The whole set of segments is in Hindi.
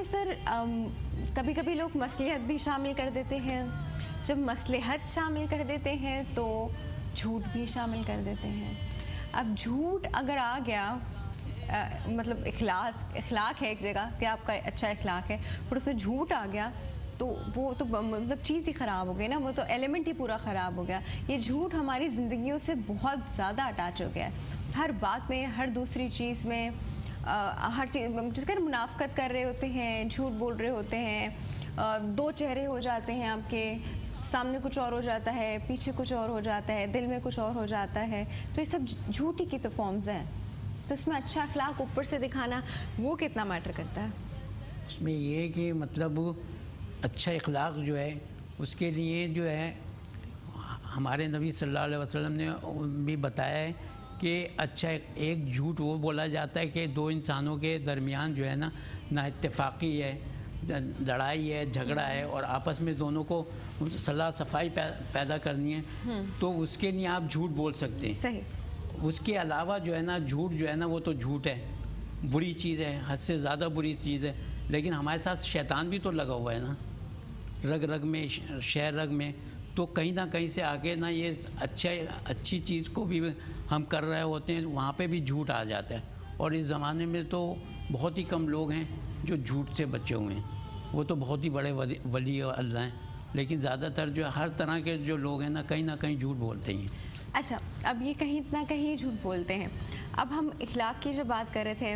सर कभी कभी लोग मसलिहत भी शामिल कर देते हैं। जब मसलिहत शामिल कर देते हैं तो झूठ भी शामिल कर देते हैं। अब झूठ अगर आ गया मतलब इखलाक है एक जगह कि आपका अच्छा इखलाक है, पर उसमें झूठ आ गया तो वो तो मतलब चीज़ ही ख़राब हो गई ना, वो तो एलिमेंट ही पूरा ख़राब हो गया। ये झूठ हमारी ज़िंदगियों से बहुत ज़्यादा अटैच हो गया है, हर बात में, हर दूसरी चीज़ में, हर चीज़ जिसका मुनाफकत कर रहे होते हैं, झूठ बोल रहे होते हैं, दो चेहरे हो जाते हैं आपके, सामने कुछ और हो जाता है, पीछे कुछ और हो जाता है, दिल में कुछ और हो जाता है। तो ये सब झूठी की तो फॉर्म्स हैं। तो इसमें अच्छा अखलाक ऊपर से दिखाना वो कितना मैटर करता है? उसमें ये है कि मतलब अच्छा अखलाक जो है उसके लिए जो है हमारे नबी सल्लल्लाहु अलैहि वसल्लम ने भी बताया है कि अच्छा एक झूठ वो बोला जाता है कि दो इंसानों के दरमियान जो है ना इत्तेफाकी है, लड़ाई है, झगड़ा है और आपस में दोनों को सलाह सफाई पैदा करनी है तो उसके लिए आप झूठ बोल सकते हैं। सही। उसके अलावा जो है ना झूठ जो है ना वो तो झूठ है, बुरी चीज़ है, हद से ज़्यादा बुरी चीज़ है। लेकिन हमारे साथ शैतान भी तो लगा हुआ है ना, रग रग में, शहर रग में। तो कहीं ना कहीं से आके ना ये अच्छी चीज़ को भी हम कर रहे होते हैं, वहाँ पे भी झूठ आ जाता है। और इस ज़माने में तो बहुत ही कम लोग हैं जो झूठ से बचे हुए हैं, वो तो बहुत ही बड़े वली अल्लाह हैं। लेकिन ज़्यादातर जो हर तरह के जो लोग हैं ना कहीं झूठ बोलते हैं। अच्छा, अब ये कहीं ना कहीं झूठ बोलते हैं। अब हम इखलाक की जो बात कर रहे थे,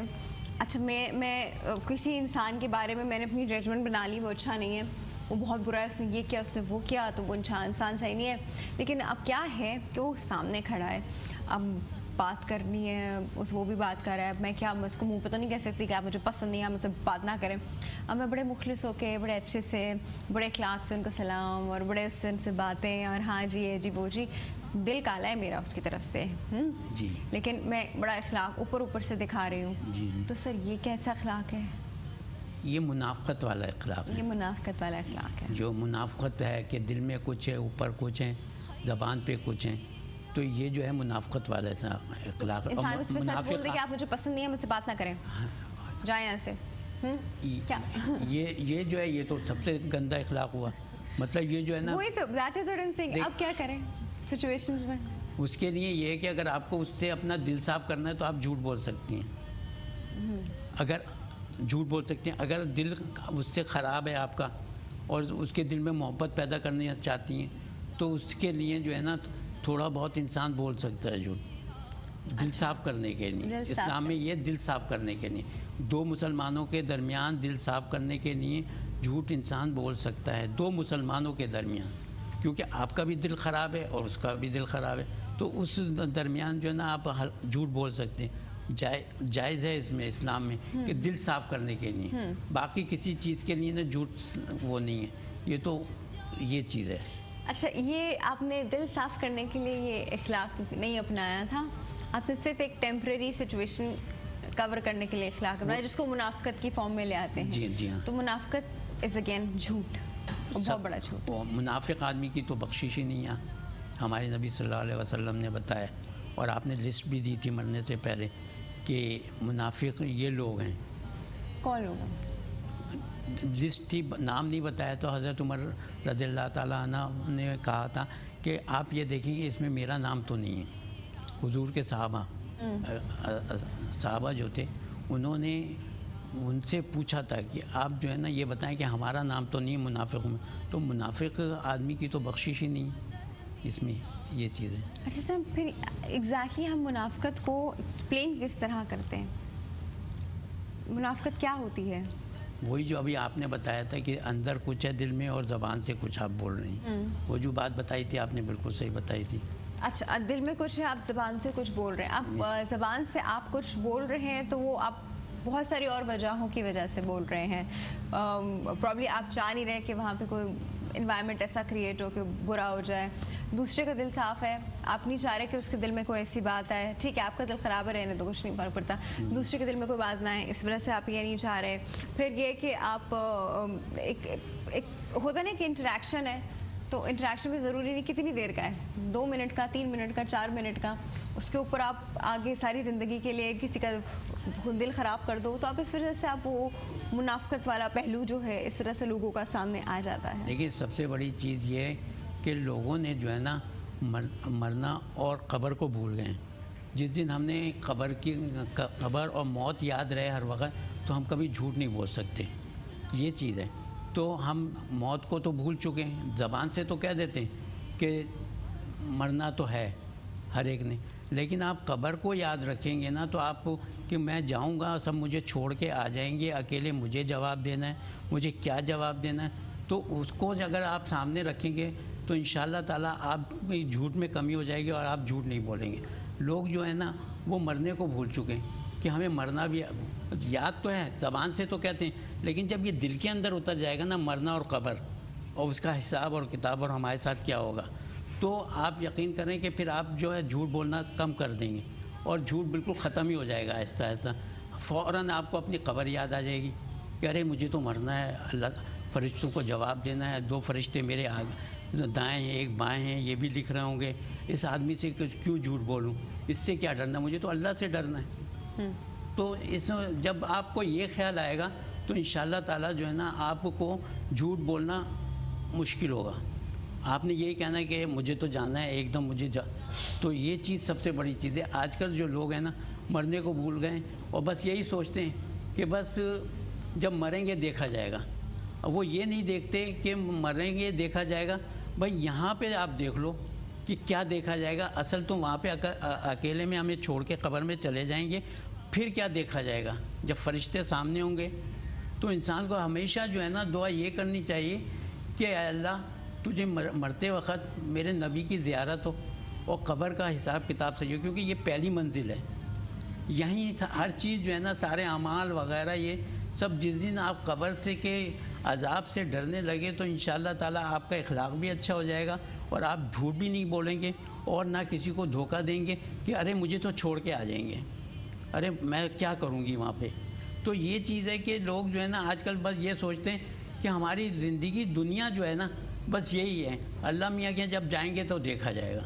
अच्छा मैं किसी इंसान के बारे में मैंने अपनी जजमेंट बना ली, वो अच्छा नहीं है, वो बहुत बुरा है, उसने ये किया, उसने वो किया, तो वो इंसान सही नहीं है। लेकिन अब क्या है कि वो सामने खड़ा है, अब बात करनी है, वो भी बात कर रहा है। अब मैं क्या, मैं उसको मुंह पे तो नहीं कह सकती कि आप मुझे पसंद नहीं है, मुझसे बात ना करें। अब मैं बड़े मुखलिस होके, बड़े अच्छे से, बड़े अखलाक से उनको सलाम और बड़े उनसे बातें और हाँ जी ये जी वो जी, दिल काला है मेरा उसकी तरफ से जी, लेकिन मैं बड़ा अखलाक ऊपर से दिखा रही हूँ। तो सर ये कैसा अखलाक है? ये मुनाफकत वाला अखलाक है। ये मुनाफकत वाला अखलाक है। जो मुनाफकत है कि दिल में कुछ है, ऊपर कुछ है, ज़बान पे कुछ है, तो ये जो है मुनाफकत वाला अखलाक है। इंसान उस पे सच बोल दे कि आप मुझे पसंद नहीं है, मुझसे बात ना करें, जाए यहाँ से। क्या ये जो है ये तो सबसे गंदा अखलाक हुआ। मतलब ये जो है ना, वही तो that is what I am saying. अब क्या करें सिचुएशंस में? उसके लिए ये है कि अगर आपको उससे अपना दिल साफ करना है तो आप झूठ बोल सकती हैं। अगर झूठ बोल सकते हैं, अगर दिल उससे ख़राब है आपका और उसके दिल में मोहब्बत पैदा करनी चाहती हैं तो उसके लिए जो है ना थोड़ा बहुत इंसान बोल सकता है झूठ, दिल साफ़ करने के लिए। इस्लाम में ये दिल साफ़ करने के लिए, दो मुसलमानों के दरमियान दिल साफ़ करने के लिए झूठ इंसान बोल सकता है, दो मुसलमानों के दरमियान, क्योंकि आपका भी दिल ख़राब है और उसका भी दिल ख़राब है, तो उस दरमियान जो है ना आप झूठ बोल सकते हैं। जायज़ है इसमें इस्लाम में कि दिल साफ़ करने के लिए, बाकी किसी चीज़ के लिए ना झूठ वो नहीं है, ये तो ये चीज़ है। अच्छा, ये आपने दिल साफ़ करने के लिए ये इखलाक नहीं अपनाया था, आपने सिर्फ एक टेम्परेरी सिचुएशन कवर करने के लिए इखलाक अपनाया जिसको मुनाफकत की फॉर्म में ले आते हैं। जी हाँ। तो मुनाफकत इज़ अगेन झूठ, बहुत बड़ा झूठ। मुनाफिक आदमी की तो बख्शिश ही नहीं है, हमारे नबी सल्लल्लाहु अलैहि वसल्लम ने बताया, और आपने लिस्ट भी दी थी मरने से पहले कि मुनाफिक ये लोग हैं। कौन लोग हैं? लिस्ट थी, नाम नहीं बताया। तो हज़रत उमर रज़ियल्लाहु ताला अन्हु ने कहा था कि आप ये देखेंगे इसमें मेरा नाम तो नहीं है। हुजूर के साहबा जो थे उन्होंने उनसे पूछा था कि आप जो है ना ये बताएं कि हमारा नाम तो नहीं है मुनाफिक में। तो मुनाफिक आदमी की तो बख्शिश ही नहीं इसमें, ये चीज़ है। अच्छा सर, फिर एग्जैक्टली हम मुनाफिकत को एक्सप्लेन किस तरह करते हैं? मुनाफिकत क्या होती है? वही जो अभी आपने बताया था कि अंदर कुछ है दिल में और ज़बान से कुछ आप बोल रही हैं, वो जो बात बताई थी आपने बिल्कुल सही बताई थी। अच्छा, दिल में कुछ है, आप ज़बान से कुछ बोल रहे हैं। आप ज़बान से आप कुछ बोल रहे हैं तो वो आप बहुत सारी और वजहों की वजह से बोल रहे हैं। प्रॉब्ली आप चाह नहीं रहे कि वहाँ पे कोई इन्वायरमेंट ऐसा क्रिएट हो कि बुरा हो जाए। दूसरे का दिल साफ़ है, आप नहीं चाह रहे कि उसके दिल में कोई ऐसी बात आए। ठीक है, आपका दिल ख़राब है, रहने तो कुछ नहीं फ़र्क पड़ता, दूसरे के दिल में कोई बात ना आए, इस वजह से आप ये नहीं चाह रहे। फिर ये कि आप एक होता नहीं कि इंटरेक्शन है, तो इंटरेक्शन में ज़रूरी नहीं कितनी देर का है, 2 मिनट का, 3 मिनट का, 4 मिनट का, उसके ऊपर आप आगे सारी ज़िंदगी के लिए किसी का दिल ख़राब कर दो, तो आप इस वजह से आप वो मुनाफ़िकत वाला पहलू जो है इस वजह से लोगों का सामने आ जाता है। देखिए, सबसे बड़ी चीज़ ये है कि लोगों ने जो है ना मरना और क़ब्र को भूल गए। जिस दिन हमने क़ब्र और मौत याद रहे हर वक्त, तो हम कभी झूठ नहीं बोल सकते। ये चीज़ है। तो हम मौत को तो भूल चुके हैं, ज़बान से तो कह देते हैं कि मरना तो है हर एक ने, लेकिन आप क़ब्र को याद रखेंगे ना, तो आप कि मैं जाऊंगा, सब मुझे छोड़ के आ जाएंगे, अकेले मुझे जवाब देना है, मुझे क्या जवाब देना है, तो उसको अगर आप सामने रखेंगे तो इंशाअल्लाह ताला आप झूठ में कमी हो जाएगी और आप झूठ नहीं बोलेंगे। लोग जो है ना वो मरने को भूल चुके हैं कि हमें मरना भी याद तो है, ज़बान से तो कहते हैं, लेकिन जब ये दिल के अंदर उतर जाएगा ना मरना और क़ब्र और उसका हिसाब और किताब और हमारे साथ क्या होगा, तो आप यकीन करें कि फिर आप जो है झूठ बोलना कम कर देंगे और झूठ बिल्कुल ख़त्म ही हो जाएगा आहिस्ता आहिस्ता। फ़ौरन आपको अपनी क़ब्र याद आ जाएगी कि अरे मुझे तो मरना है, अल्लाह फ़रिश्तों को जवाब देना है, 2 फरिश्ते मेरे आगे दाएँ हैं, एक बाएँ हैं, ये भी लिख रहे होंगे, इस आदमी से क्यों झूठ बोलूँ, इससे क्या डरना, मुझे तो अल्लाह से डरना है। तो इस जब आपको ये ख्याल आएगा तो इंशाअल्लाह ताला जो है ना आपको झूठ बोलना मुश्किल होगा। आपने यही कहना है कि मुझे तो जाना है, एकदम मुझे तो ये चीज़ सबसे बड़ी चीज़ है। आजकल जो लोग हैं ना मरने को भूल गए और बस यही सोचते हैं कि बस जब मरेंगे देखा जाएगा। वो ये नहीं देखते कि मरेंगे देखा जाएगा, भाई यहाँ पे आप देख लो कि क्या देखा जाएगा। असल तो वहाँ पे अकेले में हमें छोड़ के क़ब्र में चले जाएंगे, फिर क्या देखा जाएगा। जब फरिश्ते सामने होंगे तो इंसान को हमेशा जो है ना दुआ ये करनी चाहिए कि अल्लाह तुझे मरते वक्त मेरे नबी की ज़ियारत हो और क़ब्र का हिसाब किताब सही हो, क्योंकि ये पहली मंजिल है। यहीं हर चीज़ जो है ना, सारे अमाल वगैरह ये सब, जिस दिन आप क़ब्र से के अज़ाब से डरने लगे तो इंशाअल्लाह ताला आपका इखलाक भी अच्छा हो जाएगा और आप झूठ भी नहीं बोलेंगे और ना किसी को धोखा देंगे कि अरे मुझे तो छोड़ के आ जाएंगे, अरे मैं क्या करूँगी वहाँ पे। तो ये चीज़ है कि लोग जो है ना आजकल बस ये सोचते हैं कि हमारी ज़िंदगी दुनिया जो है ना बस यही है, अल्लाह मियाँ के जब जाएंगे तो देखा जाएगा।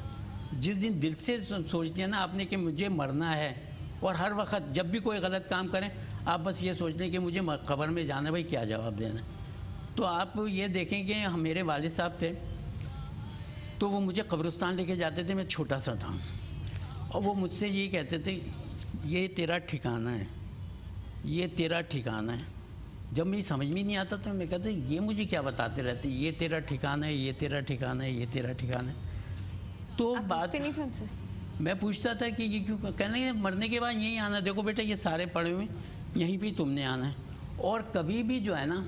जिस दिन दिल से सोचते हैं ना आपने कि मुझे मरना है, और हर वक्त जब भी कोई गलत काम करें आप बस ये सोच लें कि मुझे क़ब्र में जाना, भाई क्या जवाब देना। तो आप ये देखें कि मेरे वालिद साहब थे तो वो मुझे कब्रिस्तान लेके जाते थे, मैं छोटा सा था, और वो मुझसे ये कहते थे ये तेरा ठिकाना है, ये तेरा ठिकाना है। जब मुझे समझ में नहीं आता तो मैं कहता ये मुझे क्या बताते रहते, ये तेरा ठिकाना है, ये तेरा ठिकाना है, ये तेरा ठिकाना है। तो बात नहीं, मैं पूछता था कि ये क्यों, कहने मरने के बाद यहीं आना, देखो बेटा ये सारे पड़े हुए यहीं पे तुमने आना है, और कभी भी जो है ना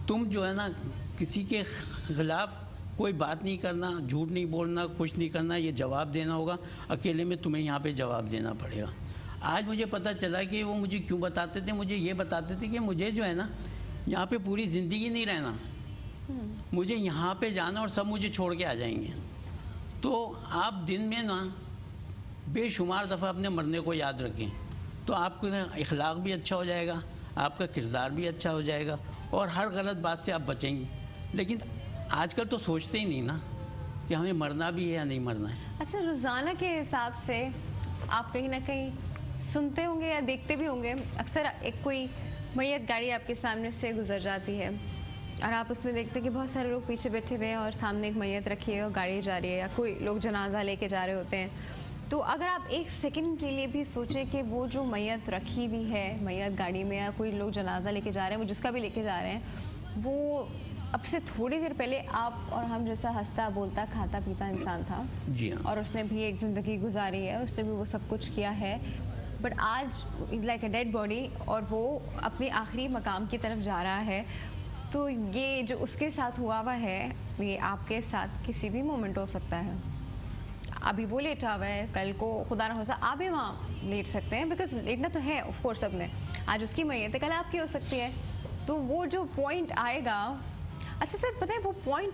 तुम जो है ना किसी के ख़िलाफ़ कोई बात नहीं करना, झूठ नहीं बोलना, कुछ नहीं करना, ये जवाब देना होगा, अकेले में तुम्हें यहाँ पे जवाब देना पड़ेगा। आज मुझे पता चला कि वो मुझे क्यों बताते थे, मुझे ये बताते थे कि मुझे जो है ना यहाँ पे पूरी ज़िंदगी नहीं रहना, मुझे यहाँ पे जाना और सब मुझे छोड़ के आ जाएंगे। तो आप दिन में ना बेशुमार दफ़ा अपने मरने को याद रखें, तो आपका इखलाक भी अच्छा हो जाएगा, आपका किरदार भी अच्छा हो जाएगा और हर गलत बात से आप बचेंगे। लेकिन आजकल तो सोचते ही नहीं ना कि हमें मरना भी है या नहीं मरना है। अच्छा, रोज़ाना के हिसाब से आप कहीं ना कहीं सुनते होंगे या देखते भी होंगे, अक्सर एक कोई मैयत गाड़ी आपके सामने से गुजर जाती है और आप उसमें देखते हैं कि बहुत सारे लोग पीछे बैठे हुए हैं और सामने एक मैयत रखी है और गाड़ी जा रही है, या कोई लोग जनाजा लेके जा रहे होते हैं। तो अगर आप एक सेकंड के लिए भी सोचें कि वो जो मैयत रखी हुई है मैयत गाड़ी में, या कोई लोग जनाजा लेके जा रहे हैं, वो जिसका भी लेके जा रहे हैं, वो अब से थोड़ी देर पहले आप और हम जैसा हंसता बोलता खाता पीता इंसान था। जी हाँ। और उसने भी एक ज़िंदगी गुजारी है, उसने भी वो सब कुछ किया है, बट आज is like a dead body और वो अपने आखिरी मकाम की तरफ जा रहा है। तो ये जो उसके साथ हुआ है ये आपके साथ किसी भी मोमेंट हो सकता है। अभी वो लेटा हुआ है, कल को खुदा ना खास्ता आप भी वहाँ लेट सकते हैं, बिकॉज लेटना तो है ऑफ कोर्स सबने। आज उसकी मैयत है, कल आपकी हो सकती है। तो वो जो पॉइंट आएगा, अच्छा सर पता है वो पॉइंट